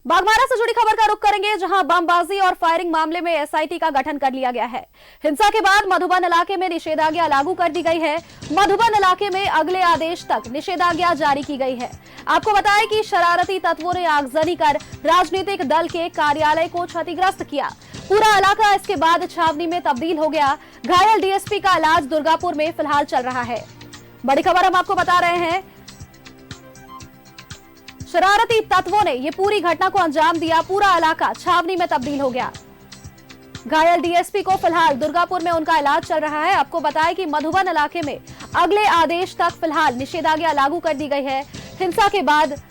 बागमारा से जुड़ी खबर का रुख करेंगे, जहां बमबाजी और फायरिंग मामले में एसआईटी का गठन कर लिया गया है। हिंसा के बाद मधुबन इलाके में निषेधाज्ञा लागू कर दी गई है। मधुबन इलाके में अगले आदेश तक निषेधाज्ञा जारी की गई है। आपको बताएं कि शरारती तत्वों ने आगजनी कर राजनीतिक दल के कार्यालय को क्षतिग्रस्त किया। पूरा इलाका इसके बाद छावनी में तब्दील हो गया। घायल डीएसपी का इलाज दुर्गापुर में फिलहाल चल रहा है। बड़ी खबर हम आपको बता रहे हैं, शरारती तत्वों ने ये पूरी घटना को अंजाम दिया। पूरा इलाका छावनी में तब्दील हो गया। घायल डीएसपी को फिलहाल दुर्गापुर में उनका इलाज चल रहा है। आपको बताएं कि मधुबन इलाके में अगले आदेश तक फिलहाल निषेधाज्ञा लागू कर दी गई है। हिंसा के बाद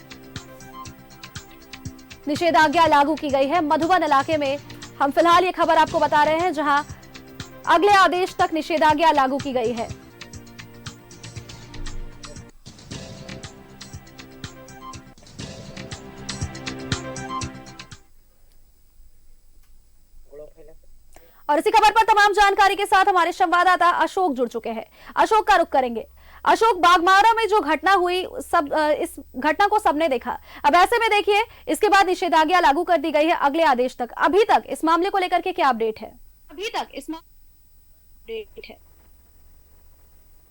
निषेधाज्ञा लागू की गई है मधुबन इलाके में। हम फिलहाल ये खबर आपको बता रहे हैं, जहां अगले आदेश तक निषेधाज्ञा लागू की गई है। और इसी खबर पर तमाम जानकारी के साथ हमारे संवाददाता अशोक जुड़ चुके हैं। अशोक का रुख करेंगे। अशोक, बागमारा में जो घटना हुई, इस घटना को सबने देखा। अब ऐसे में देखिए, इसके बाद निषेधाज्ञा लागू कर दी गई है अगले आदेश तक। अभी तक इस मामले को लेकर के क्या अपडेट है?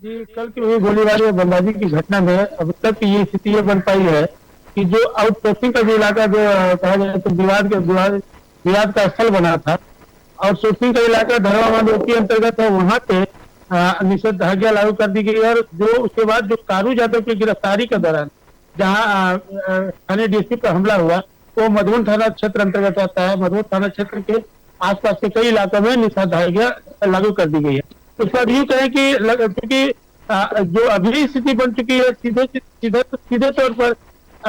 जी, कल की हुई गोलीबारी और बमबाजी की घटना में अब तक ये स्थिति ये बन पाई है कि जो आउटपोस्टिंग का जो इलाका जो कहा जाए तो विवाद का स्थल बना था, और शूटिंग का इलाका धरवावान के अंतर्गत है, वहां पे निषेधाज्ञा लागू कर दी गई। और जो उसके बाद जो कारू यादव की गिरफ्तारी के दौरान जहां थाने डीएसपी पर हमला हुआ, वो मधुबन थाना क्षेत्र अंतर्गत आता है। मधुबन थाना क्षेत्र के आसपास के कई इलाकों में निषेधाज्ञा लागू कर दी गई है। उसके बाद यूँ कहें कि क्योंकि जो अभी स्थिति बन चुकी है, सीधे तौर पर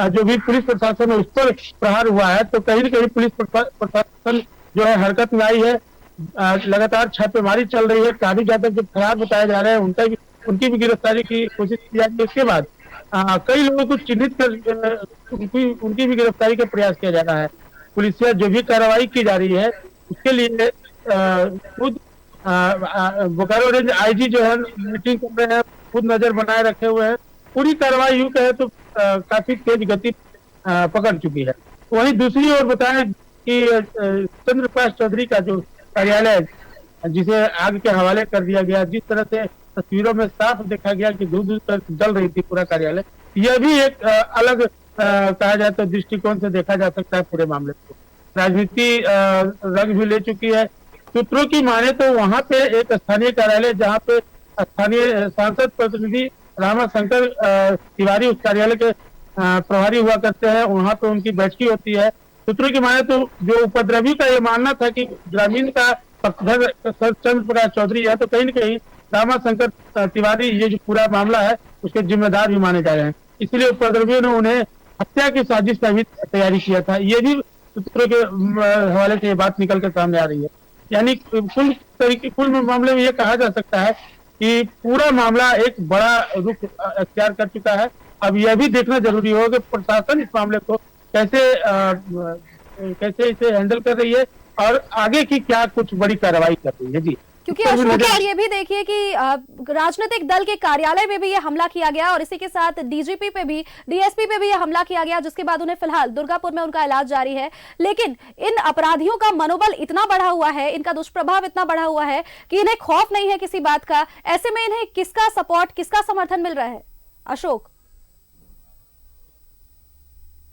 जो भी पुलिस प्रशासन है उस पर प्रहार हुआ है, तो कहीं न कहीं पुलिस प्रशासन जो है हरकत में आई है। लगातार छापेमारी चल रही है। कारू यादव जो फरार बताए जा रहे हैं, उनकी भी गिरफ्तारी की कोशिश की जा रही है। इसके बाद कई लोगों को चिन्हित कर उनकी भी गिरफ्तारी का प्रयास किया जा रहा है। पुलिस से जो भी कार्रवाई की जा रही है, उसके लिए खुद बोकारो रेंज आईजी जो है मीटिंग कर रहे हैं, खुद नजर बनाए रखे हुए हैं। पूरी कार्रवाई यूं कहे तो काफी तेज गति पकड़ चुकी है। वहीं दूसरी ओर बताएं कि चंद्र प्रकाश चौधरी का जो कार्यालय, जिसे आग के हवाले कर दिया गया, जिस तरह से तस्वीरों में साफ देखा गया कि दूर दूर तक जल रही थी पूरा कार्यालय, यह भी एक अलग कहा जाए तो दृष्टिकोण से देखा जा सकता है। पूरे मामले को राजनीति रंग भी ले चुकी है। सूत्रों की माने तो वहां पे एक स्थानीय कार्यालय, जहाँ पे स्थानीय सांसद प्रतिनिधि रामा शंकर तिवारी उस कार्यालय के प्रभारी हुआ करते हैं, वहां पे उनकी बैठकी होती है। सूत्रों की माने तो जो उपद्रवी का ये मानना था कि ग्रामीण का पक्षधर चंद्र प्रकाश चौधरी है, तो कहीं न कहीं रामा शंकर तिवारी ये जो पूरा मामला है उसके जिम्मेदार भी माने जा रहे हैं। इसलिए उपद्रवियों ने उन्हें हत्या की साजिश का भी तैयारी किया था। ये भी सूत्रों के हवाले से ये बात निकल कर सामने आ रही है। यानी कुल मामले में ये कहा जा सकता है कि पूरा मामला एक बड़ा रुख अख्तियार कर चुका है। अब यह भी देखना जरूरी होगा कि प्रशासन इस मामले को कैसे इसे हैंडल कर रही है और आगे की क्या कुछ बड़ी कार्रवाई कर रही है। जी, क्योंकि अशोक, ये भी देखिए कि राजनीतिक दल के कार्यालय में भी ये हमला किया गया और इसी के साथ डीजीपी पे भी, डीएसपी पे भी ये हमला किया गया, जिसके बाद उन्हें फिलहाल दुर्गापुर में उनका इलाज जारी है। लेकिन इन अपराधियों का मनोबल इतना बढ़ा हुआ है, इनका दुष्प्रभाव इतना बढ़ा हुआ है कि इन्हें खौफ नहीं है किसी बात का। ऐसे में इन्हें किसका सपोर्ट, किसका समर्थन मिल रहा है अशोक?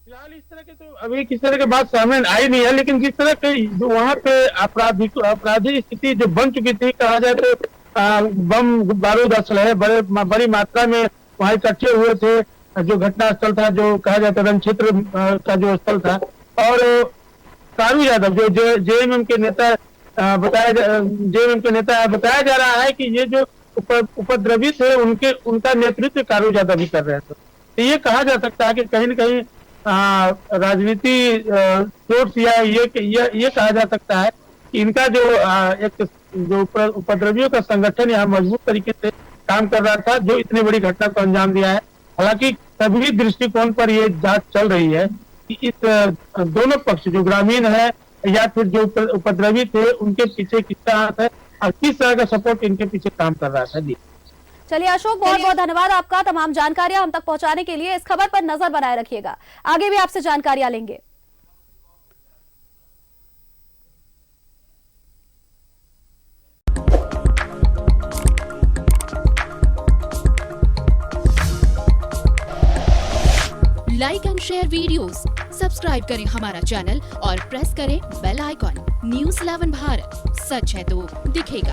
फिलहाल इस तरह के तो अभी किस तरह की बात सामने आई नहीं है, लेकिन जिस तरह के जो वहाँ पे आपराधिक स्थिति जो बन चुकी थी, कहा जाए तो बम बारूद असलहे बड़ी मात्रा में वहाँ इकट्ठे हुए थे। जो घटना स्थल था, जो कहा जाता रण क्षेत्र का जो स्थल था, और कारू यादव जो जेएमएम के नेता बताया जा रहा है कि ये जो उपद्रवी थे उनका नेतृत्व कारू यादव भी कर रहे थे। तो ये कहा जा सकता है कि कहीं न कहीं राजनीति सोर्स या ये कहा जा सकता है कि इनका जो उपद्रवियों का संगठन यहाँ मजबूत तरीके से काम कर रहा था, जो इतनी बड़ी घटना को अंजाम दिया है। हालांकि सभी दृष्टिकोण पर ये जांच चल रही है कि इस दोनों पक्ष, जो ग्रामीण है या फिर जो उपद्रवी थे, उनके पीछे किसका हाथ है और किस तरह का सपोर्ट इनके पीछे काम कर रहा था। जी, चलिए अशोक, बहुत बहुत धन्यवाद आपका तमाम जानकारियां हम तक पहुंचाने के लिए। इस खबर पर नजर बनाए रखिएगा, आगे भी आपसे जानकारियां लेंगे। Like and share videos, subscribe करें हमारा चैनल और प्रेस करें बेल आइकॉन। News 11 भारत, सच है तो दिखेगा।